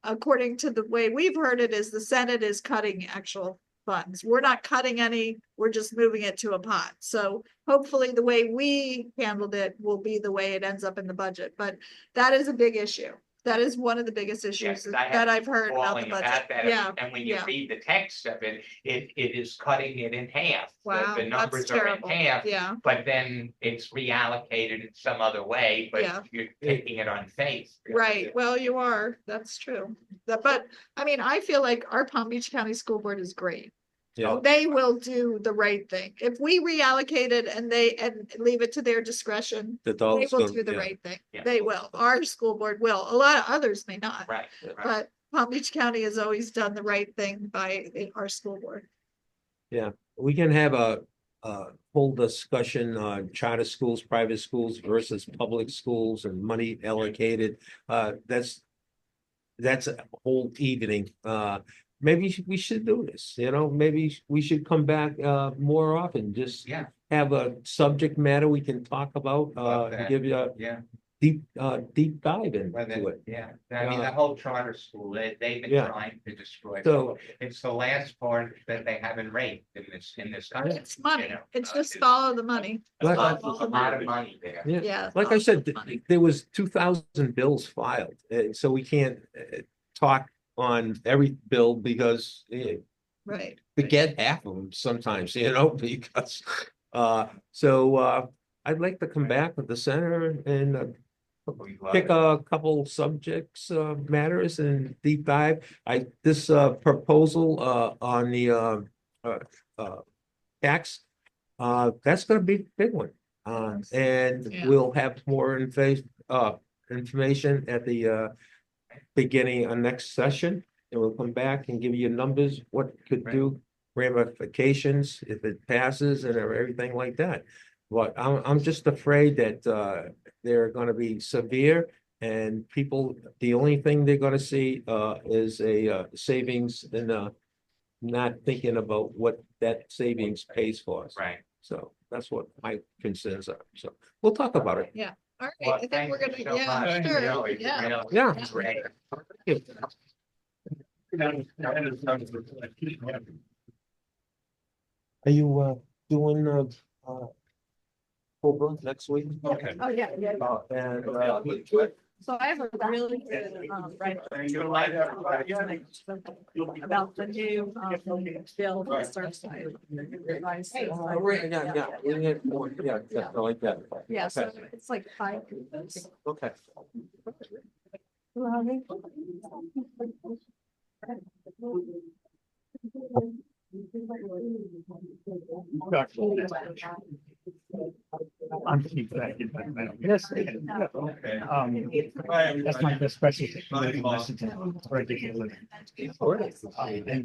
B: According to the way we've heard it, is the Senate is cutting actual funds. We're not cutting any, we're just moving it to a pot. So hopefully the way we handled it will be the way it ends up in the budget, but that is a big issue. That is one of the biggest issues
A: 'cause I had
B: that I've heard about the
A: Calling
B: budget.
A: about that,
B: Yeah,
A: and when you
B: yeah.
A: read the text of it, it is cutting it in half.
B: Wow,
A: The
B: that's
A: numbers are in
B: terrible.
A: half,
B: Yeah,
A: but then it's reallocated in some other way,
B: Yeah.
A: but you're taking it on faith.
B: right. Well, you are. That's true. But I mean, I feel like our Palm Beach County School Board is great.
C: Yeah.
B: They will do the right thing. If we reallocate it and leave it to their discretion,
C: The
B: they
C: dollars
B: will
C: go,
B: do the
C: yeah.
B: right thing.
A: Yeah.
B: They will. Our school board will. A lot of others may not.
A: Right.
B: But Palm Beach County has always done the right thing by our school board.
C: We can have a whole discussion on charter schools, private schools versus public schools and money allocated. That's a whole evening. Maybe we should do this, maybe we should come back more often, just
A: Yeah.
C: have a subject matter we can talk about,
A: Love
C: and
A: that.
C: give you a
A: Yeah.
C: deep dive
A: Well,
C: into it.
A: Yeah, I mean, the whole charter school, they've been
C: Yeah.
A: trying to destroy.
C: So-
A: It's the last part that they haven't raked in this country.
B: It's money.
A: you know,
B: It's just
A: it's
B: follow the money.
A: A
C: Like-
A: lot of money there.
C: Yeah,
B: Yeah.
C: like I
B: follow
C: said,
B: the money.
C: there was 2,000 bills filed, so we can't talk on every bill because
B: Right.
C: forget half of them sometimes, because, I'd like to come back with the center and
A: We love
C: pick
A: it.
C: a couple subjects, matters and deep dive. This proposal, on the, tax, that's gonna be a big one. And
B: Yeah.
C: we'll have more information at the, beginning of next session. And we'll come back and give you numbers, what it could do, ramifications, if it passes and everything like that. But I'm just afraid that, they're gonna be severe and people, the only thing they're gonna see, is a, savings and, not thinking about what that savings pays for us.
A: Right.
C: So that's what my concerns are. So we'll talk about it.
B: All right.
A: Well,
B: I think
A: thank
B: we're
A: you
B: gonna,
A: so
B: yeah,
A: much.
B: sure.
A: Really,
B: Yeah.
A: really
C: Yeah.
A: great.
C: Are you, doing, Cobra next week?
D: Okay.
B: Oh, yeah, yeah.
C: And,
B: So I have a really good, right. About the new, bill for Surfside.
C: yeah, I like that.
B: Yeah, so it's like 5 pages.
C: Okay.
E: I'm Chief Executive.
B: Yes.
D: Okay.
E: That's my best specialty.
D: Bye, boss.
E: Messaging, regularly.
C: All right.
E: And